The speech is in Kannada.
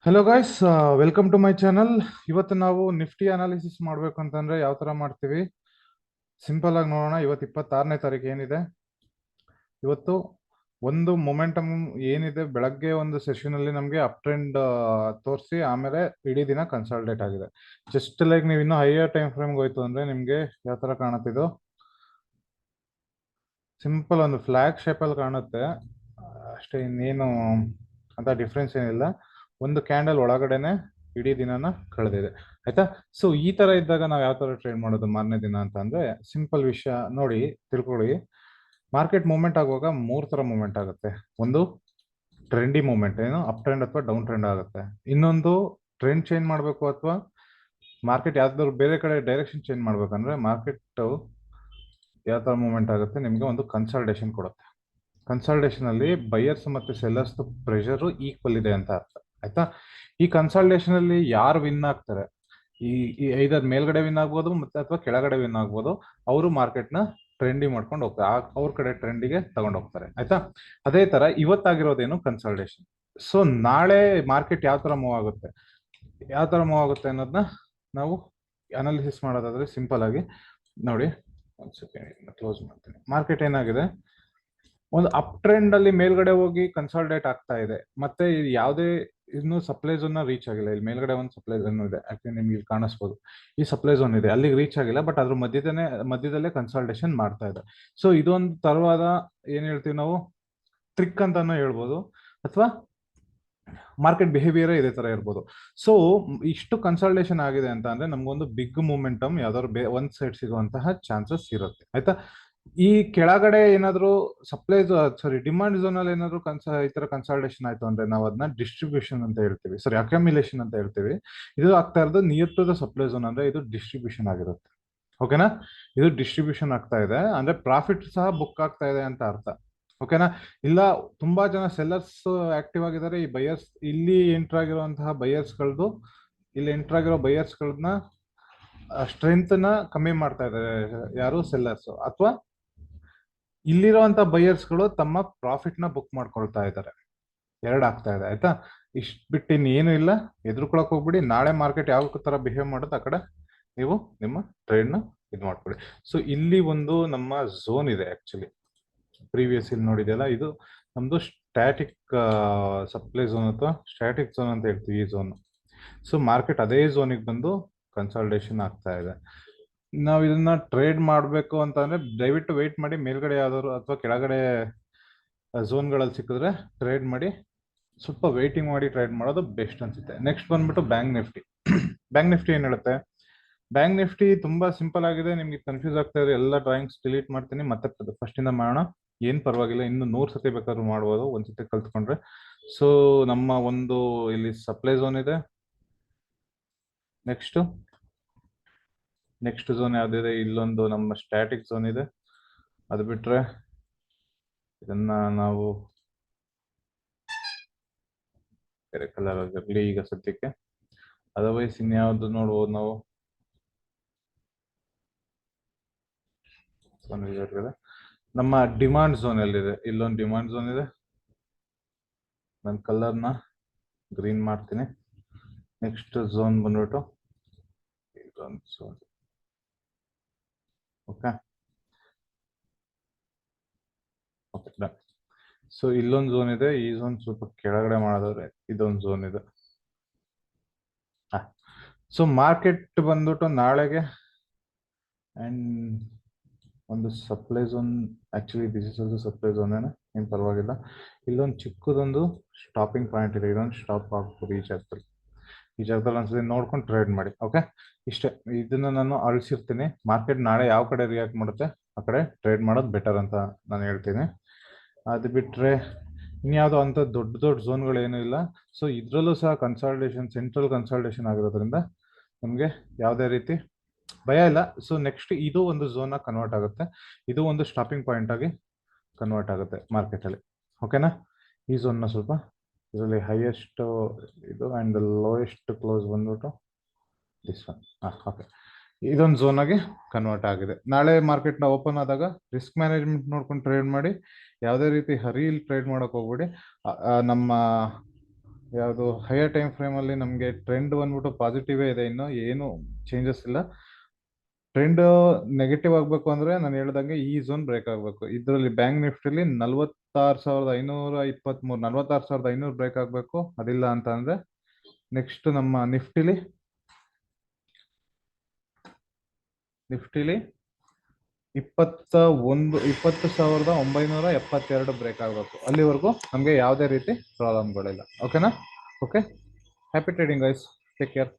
Hello guys, welcome to my channel. ಇವತ್ತು ನಾವು ನಿಫ್ಟಿ ಅನಾಲಿಸಿಸ್ ಮಾಡಬೇಕು ಅಂತಂದ್ರೆ ಯಾವ ತರ ಮಾಡ್ತೀವಿ? ಸಿಂಪಲ್ ಆಗಿ ನೋಡೋಣ. ಇವತ್ತು 26ನೇ ತಾರೀಕು ಏನಿದೆ, ಇವತ್ತು ಒಂದು ಮೊಮೆಂಟಮ್ ಏನಿದೆ, ಬೆಳಗ್ಗೆ ಒಂದು ಸೆಷನ್ ಅಲ್ಲಿ ನಮಗೆ ಅಪ್ ಟ್ರೆಂಡ್ ತೋರಿಸಿ ಆಮೇಲೆ ಇಡೀ ದಿನ ಕನ್ಸಾಲ್ಟೇಟ್ ಆಗಿದೆ. ಜಸ್ಟ್ ಲೈಕ್ ನೀವು ಇನ್ನೂ ಹೈಯರ್ ಟೈಮ್ ಫ್ರೇಮ್ಗೆ ಹೋಯ್ತು ಅಂದ್ರೆ ನಿಮಗೆ ಯಾವ ತರ ಕಾಣುತ್ತಿದ್ದು, ಸಿಂಪಲ್ ಒಂದು ಫ್ಲಾಗ್ ಶೇಪಲ್ಲಿ ಕಾಣುತ್ತೆ ಅಷ್ಟೇ, ಇನ್ನೇನು ಅಂತ ಡಿಫ್ರೆನ್ಸ್ ಏನಿಲ್ಲ. ಒಂದು ಕ್ಯಾಂಡಲ್ ಒಳಗಡೆನೆ ಇಡೀ ದಿನನ ಕಳೆದಿದೆ, ಆಯ್ತಾ? ಸೊ ಈ ತರ ಇದ್ದಾಗ ನಾವು ಯಾವ ತರ ಟ್ರೇಡ್ ಮಾಡೋದು ಮಾರನೇ ದಿನ ಅಂತ ಅಂದ್ರೆ, ಸಿಂಪಲ್ ವಿಷಯ ನೋಡಿ, ತಿಳ್ಕೊಳ್ಳಿ. ಮಾರ್ಕೆಟ್ ಮೂವ್ಮೆಂಟ್ ಆಗುವಾಗ ಮೂರ್ ತರ ಮೂವ್ಮೆಂಟ್ ಆಗುತ್ತೆ. ಒಂದು ಟ್ರೆಂಡಿ ಮೂವ್ಮೆಂಟ್, ಏನು ಅಪ್ ಟ್ರೆಂಡ್ ಅಥವಾ ಡೌನ್ ಟ್ರೆಂಡ್ ಆಗುತ್ತೆ. ಇನ್ನೊಂದು ಟ್ರೆಂಡ್ ಚೇಂಜ್ ಮಾಡಬೇಕು ಅಥವಾ ಮಾರ್ಕೆಟ್ ಯಾವ್ದಾದ್ರು ಬೇರೆ ಕಡೆ ಡೈರೆಕ್ಷನ್ ಚೇಂಜ್ ಮಾಡ್ಬೇಕಂದ್ರೆ ಮಾರ್ಕೆಟ್ ಯಾವ ತರ ಮೂವ್ಮೆಂಟ್ ಆಗುತ್ತೆ, ನಿಮಗೆ ಒಂದು ಕನ್ಸಲ್ಟೇಷನ್ ಕೊಡುತ್ತೆ. ಕನ್ಸಲ್ಟೇಷನ್ ಅಲ್ಲಿ ಬೈಯರ್ಸ್ ಮತ್ತೆ ಸೆಲ್ಲರ್ಸ್ ಪ್ರೆಷರ್ ಈಕ್ವಲ್ ಇದೆ ಅಂತ ಅರ್ಥ, ಆಯ್ತಾ? ಈ ಕನ್ಸಲ್ಟೇಷನ್ ಅಲ್ಲಿ ಯಾರು ವಿನ್ ಆಗ್ತಾರೆ, ಈ ಐದರ್ ಮೇಲ್ಗಡೆ ವಿನ್ ಆಗ್ಬೋದು ಮತ್ತೆ ಅಥವಾ ಕೆಳಗಡೆ ವಿನ್ ಆಗ್ಬೋದು, ಅವರು ಮಾರ್ಕೆಟ್ ನ ಟ್ರೆಂಡಿ ಮಾಡ್ಕೊಂಡು ಹೋಗ್ತಾರೆ, ಅವ್ರ ಕಡೆ ಟ್ರೆಂಡಿಗೆ ತಗೊಂಡು ಹೋಗ್ತಾರೆ, ಆಯ್ತಾ? ಅದೇ ತರ ಇವತ್ತಾಗಿರೋದೇನು ಕನ್ಸಲ್ಟೇಷನ್. ಸೊ ನಾಳೆ ಮಾರ್ಕೆಟ್ ಯಾವ ತರ ಮೂವ್ ಆಗುತ್ತೆ ಅನ್ನೋದನ್ನ ನಾವು ಅನಾಲಿಸಿಸ್ ಮಾಡೋದಾದ್ರೆ ಸಿಂಪಲ್ ಆಗಿ ನೋಡಿ. ಒಂದ್ ಸೆಕೆಂಡ್ ಕ್ಲೋಸ್ ಮಾಡ್ತೀನಿ. ಮಾರ್ಕೆಟ್ ಏನಾಗಿದೆ, ಒಂದು ಅಪ್ ಟ್ರೆಂಡ್ ಅಲ್ಲಿ ಮೇಲ್ಗಡೆ ಹೋಗಿ ಕನ್ಸಾಲ್ಟೇಟ್ ಆಗ್ತಾ ಇದೆ. ಮತ್ತೆ ಯಾವುದೇ ಇನ್ನು ಸಪ್ಲೈ ಝೋನ್ ರೀಚ್ ಆಗಿಲ್ಲ. ಇಲ್ಲಿ ಮೇಲ್ಗಡೆ ಒಂದು ಸಪ್ಲೈ ಝೋನ್ ಇದೆ, ಆಕ್ಚುಲಿ ನಿಮ್ಗೆ ಇಲ್ಲಿ ಕಾಣಿಸ್ಬೋದು. ಈ ಸಪ್ಲೈ ಝೋನ್ ಇದೆ, ಅಲ್ಲಿಗೆ ರೀಚ್ ಆಗಿಲ್ಲ, ಬಟ್ ಅದ್ರ ಮಧ್ಯದಲ್ಲೇ ಕನ್ಸಲ್ಟೇಷನ್ ಮಾಡ್ತಾ ಇದೆ. ಸೊ ಇದೊಂದು ತರವಾದ ಏನ್ ಹೇಳ್ತೀವಿ ನಾವು, ಟ್ರಿಕ್ ಅಂತಾನು ಹೇಳ್ಬೋದು, ಅಥವಾ ಮಾರ್ಕೆಟ್ ಬಿಹೇವಿಯರ್ ಇದೇ ತರ ಇರ್ಬೋದು. ಸೊ ಇಷ್ಟು ಕನ್ಸಲ್ಟೇಷನ್ ಆಗಿದೆ ಅಂತ ಅಂದ್ರೆ ನಮ್ಗೊಂದು ಬಿಗ್ ಮೂಮೆಂಟಮ್ ಯಾವ್ದಾದ್ರು ಒಂದ್ ಸೈಡ್ ಸಿಗುವಂತಹ ಚಾನ್ಸಸ್ ಇರುತ್ತೆ, ಆಯ್ತಾ? ಈ ಕೆಳಗಡೆ ಏನಾದ್ರು ಡಿಮಾಂಡ್ ಝೋನ್ ಅಲ್ಲಿ ಏನಾದ್ರು ಈ ತರ ಕನ್ಸಲ್ಟೇಷನ್ ಆಯ್ತು ಅಂದ್ರೆ ನಾವು ಅದನ್ನ ಡಿಸ್ಟ್ರಿಬ್ಯೂಷನ್ ಅಂತ ಹೇಳ್ತೀವಿ, ಅಕ್ಯುಮಿಲೇಷನ್ ಅಂತ ಹೇಳ್ತೀವಿ. ಇದು ಆಗ್ತಾ ಇರೋದು near to the supply zone, ಅಂದ್ರೆ ಇದು ಡಿಸ್ಟ್ರಿಬ್ಯೂಷನ್ ಆಗಿರುತ್ತೆ. ಓಕೆನಾ? ಇದು ಡಿಸ್ಟ್ರಿಬ್ಯೂಷನ್ ಆಗ್ತಾ ಇದೆ ಅಂದ್ರೆ ಪ್ರಾಫಿಟ್ ಸಹ ಬುಕ್ ಆಗ್ತಾ ಇದೆ ಅಂತ ಅರ್ಥ. ಓಕೆನಾ? ಇಲ್ಲ, ತುಂಬಾ ಜನ ಸೆಲ್ಲರ್ಸ್ ಆಕ್ಟಿವ್ ಆಗಿದ್ದಾರೆ. ಈ ಬಯರ್ಸ್ ಇಲ್ಲಿ ಎಂಟರ್ ಆಗಿರುವಂತಹ ಬಯರ್ಸ್ಗಳನ್ನ ಸ್ಟ್ರೆಂತ್ ನ ಕಮ್ಮಿ ಮಾಡ್ತಾ ಇದ್ದಾರೆ ಯಾರು, ಸೆಲ್ಲರ್ಸ್. ಅಥವಾ ಇಲ್ಲಿರುವಂತ ಬಯರ್ಸ್ಗಳು ತಮ್ಮ ಪ್ರಾಫಿಟ್ ನ ಬುಕ್ ಮಾಡ್ಕೊಳ್ತಾ ಇದ್ದಾರೆ. ಎರಡು ಆಗ್ತಾ ಇದೆ, ಆಯ್ತಾ? ಇಷ್ಟ ಬಿಟ್ಟು ಇನ್ನೇನು ಇಲ್ಲ. ಎದುರ್ಕೊಳಕ್ ಹೋಗ್ಬಿಡಿ. ನಾಳೆ ಮಾರ್ಕೆಟ್ ಯಾವ ತರ ಬಿಹೇವ್ ಮಾಡುತ್ತೆ ಆ ಕಡೆ ನೀವು ನಿಮ್ಮ ಟ್ರೇಡ್ ನ ಇದು ಮಾಡ್ಕೊಳ್ಳಿ. ಸೊ ಇಲ್ಲಿ ಒಂದು ನಮ್ಮ ಝೋನ್ ಇದೆ, ಆಕ್ಚುಲಿ ಪ್ರೀವಿಯಸ್ ಇಲ್ಲಿ ನೋಡಿದೆಯಲ್ಲ, ಇದು ನಮ್ದು ಸ್ಟ್ಯಾಟಿಕ್ ಸಪ್ಲೈ ಝೋನ್ ಅಥವಾ ಸ್ಟ್ಯಾಟಿಕ್ ಝೋನ್ ಅಂತ ಹೇಳ್ತೀವಿ ಈ ಝೋನ್. ಸೊ ಮಾರ್ಕೆಟ್ ಅದೇ ಝೋನಿಗೆ ಬಂದು ಕನ್ಸಲ್ಟೇಷನ್ ಆಗ್ತಾ ಇದೆ. ನಾವು ಇದನ್ನ ಟ್ರೇಡ್ ಮಾಡಬೇಕು ಅಂತ ಅಂದ್ರೆ ದಯವಿಟ್ಟು ವೆಯ್ಟ್ ಮಾಡಿ. ಮೇಲ್ಗಡೆ ಯಾವ್ದಾದ್ರು ಅಥವಾ ಕೆಳಗಡೆ ಝೋನ್ಗಳಲ್ಲಿ ಸಿಕ್ಕಿದ್ರೆ ಟ್ರೇಡ್ ಮಾಡಿ, ಸ್ವಲ್ಪ ವೆಯ್ಟಿಂಗ್ ಮಾಡಿ ಟ್ರೇಡ್ ಮಾಡೋದು ಬೆಸ್ಟ್ ಅನ್ಸುತ್ತೆ. ನೆಕ್ಸ್ಟ್ ಬಂದ್ಬಿಟ್ಟು ಬ್ಯಾಂಕ್ ನಿಫ್ಟಿ. ಬ್ಯಾಂಕ್ ನಿಫ್ಟಿ ಏನ್ ಹೇಳುತ್ತೆ? ಬ್ಯಾಂಕ್ ನಿಫ್ಟಿ ತುಂಬಾ ಸಿಂಪಲ್ ಆಗಿದೆ. ನಿಮ್ಗೆ ಕನ್ಫ್ಯೂಸ್ ಆಗ್ತಾ ಇದೆ, ಎಲ್ಲ ಡ್ರಾಯಿಂಗ್ಸ್ ಡಿಲೀಟ್ ಮಾಡ್ತೀನಿ, ಮತ್ತೆ ಫಸ್ಟ್ ಇಂದ ಮಾಡೋಣ. ಏನ್ ಪರವಾಗಿಲ್ಲ, ಇನ್ನು 100 ಸತಿ ಬೇಕಾದ್ರೂ ಮಾಡ್ಬೋದು ಒಂದ್ಸತಿ ಕಲ್ತ್ಕೊಂಡ್ರೆ. ಸೊ ನಮ್ಮ ಒಂದು ಇಲ್ಲಿ ಸಪ್ಲೈ ಝೋನ್ ಇದೆ. ನೆಕ್ಸ್ಟ್ ಝೋನ್ ಯಾವ್ದಿದೆ? ಇಲ್ಲೊಂದು ನಮ್ಮ ಸ್ಟ್ಯಾಟಿಕ್ ಝೋನ್ ಇದೆ. ಅದು ಬಿಟ್ರೆ ಇದನ್ನ ನಾವು ಬೇರೆ ಕಲರ್ ಆಗಿರ್ಲಿ ಈಗ ಸದ್ಯಕ್ಕೆ. ಅದರ್ವೈಸ್ ಇನ್ಯಾವ್ದು ನೋಡ್ಬೋದು ನಾವು? ನಮ್ಮ ಡಿಮಾಂಡ್ ಝೋನ್ ಎಲ್ಲಿದೆ? ಇಲ್ಲೊಂದು ಡಿಮಾಂಡ್ ಝೋನ್ ಇದೆ. ನನ್ನ ಕಲರ್ನ ಗ್ರೀನ್ ಮಾಡ್ತೀನಿ. ನೆಕ್ಸ್ಟ್ ಝೋನ್ ಬಂದ್ಬಿಟ್ಟು ಇದೊಂದು ಝೋನ್. ಓಕೆ, ಸೊ ಇಲ್ಲೊಂದು ಝೋನ್ ಇದೆ. ಈ ಝೋನ್ ಸ್ವಲ್ಪ ಕೆಳಗಡೆ ಮಾಡಿದ್ರೆ ಇದೊಂದು ಝೋನ್ ಇದೆ. ಸೊ ಮಾರ್ಕೆಟ್ ಬಂದ್ಬಿಟ್ಟು ನಾಳೆಗೆ ಅಂಡ್ ಒಂದು supply zone, actually this is also supply zone, ಏನು ಪರವಾಗಿಲ್ಲ. ಇಲ್ಲೊಂದು ಚಿಕ್ಕದೊಂದು ಸ್ಟಾಪಿಂಗ್ ಪಾಯಿಂಟ್ ಇದೆ. ಇದೊಂದು ಸ್ಟಾಪ್ ಆಗ್ಬೋದು ಈ ಜಾಗದಲ್ಲಿ ಒಂದ್ಸತಿ ನೋಡ್ಕೊಂಡು ಟ್ರೇಡ್ ಮಾಡಿ. ಓಕೆ, ಇಷ್ಟೇ. ಇದನ್ನ ನಾನು ಅಳಿಸಿರ್ತೀನಿ. ಮಾರ್ಕೆಟ್ ನಾಳೆ ಯಾವ ಕಡೆ ರಿಯಾಕ್ಟ್ ಮಾಡುತ್ತೆ ಆ ಕಡೆ ಟ್ರೇಡ್ ಮಾಡೋದು ಬೆಟರ್ ಅಂತ ನಾನು ಹೇಳ್ತೀನಿ. ಅದು ಬಿಟ್ರೆ ಇನ್ಯಾವುದೋ ಅಂತ ದೊಡ್ಡ ಝೋನ್ಗಳು ಏನೂ ಇಲ್ಲ. ಸೊ ಇದ್ರಲ್ಲೂ ಸಹ ಸೆಂಟ್ರಲ್ ಕನ್ಸಲ್ಟೇಷನ್ ಆಗಿರೋದ್ರಿಂದ ನಮಗೆ ಯಾವುದೇ ರೀತಿ ಭಯ ಇಲ್ಲ. ಸೊ ನೆಕ್ಸ್ಟ್ ಇದು ಒಂದು ಝೋನ್ ಕನ್ವರ್ಟ್ ಆಗುತ್ತೆ, ಇದು ಒಂದು ಸ್ಟಾಪಿಂಗ್ ಪಾಯಿಂಟ್ ಆಗಿ ಕನ್ವರ್ಟ್ ಆಗುತ್ತೆ ಮಾರ್ಕೆಟ್ ಅಲ್ಲಿ. ಓಕೆನಾ? ಈ ಝೋನ್ನ ಸ್ವಲ್ಪ ಇದರಲ್ಲಿ ಹೈಯೆಸ್ಟ್ ಇದು ಅಂಡ್ ಲೋಯೆಸ್ಟ್ ಕ್ಲೋಸ್ ಬಂದ್ಬಿಟ್ಟು ದಿಸ್ ಒನ್. ಓಕೆ, ಇದೊಂದು ಝೋನ್ ಆಗಿ ಕನ್ವರ್ಟ್ ಆಗಿದೆ. ನಾಳೆ ಮಾರ್ಕೆಟ್ನ ಓಪನ್ ಆದಾಗ ರಿಸ್ಕ್ ಮ್ಯಾನೇಜ್ಮೆಂಟ್ ನೋಡ್ಕೊಂಡು ಟ್ರೇಡ್ ಮಾಡಿ. ಯಾವುದೇ ರೀತಿ ಹರಿಯಲ್ಲಿ ಟ್ರೇಡ್ ಮಾಡೋಕೆ ಹೋಗ್ಬೇಡಿ. ನಮ್ಮ ಯಾವುದು ಹೈಯರ್ ಟೈಮ್ ಫ್ರೇಮಲ್ಲಿ ನಮಗೆ ಟ್ರೆಂಡ್ ಬಂದ್ಬಿಟ್ಟು ಪಾಸಿಟಿವೇ ಇದೆ, ಇನ್ನು ಏನು ಚೇಂಜಸ್ ಇಲ್ಲ. ಟ್ರೆಂಡ್ ನೆಗೆಟಿವ್ ಆಗಬೇಕು ಅಂದರೆ ನಾನು ಹೇಳ್ದಂಗೆ ಈ ಝೋನ್ ಬ್ರೇಕ್ ಆಗಬೇಕು. ಇದರಲ್ಲಿ ಬ್ಯಾಂಕ್ ನಿಫ್ಟಿಲಿ 46,523 46,500 ಬ್ರೇಕ್ ಆಗಬೇಕು. ಅದಿಲ್ಲ ಅಂತ ಅಂದರೆ ನೆಕ್ಸ್ಟ್ ನಮ್ಮ ನಿಫ್ಟಿಲಿ 20,972 ಬ್ರೇಕ್ ಆಗಬೇಕು. ಅಲ್ಲಿವರೆಗೂ ನಮಗೆ ಯಾವುದೇ ರೀತಿ ಪ್ರಾಬ್ಲಮ್ಗಳಿಲ್ಲ. ಓಕೆನಾ? Okay, happy trading guys, take care.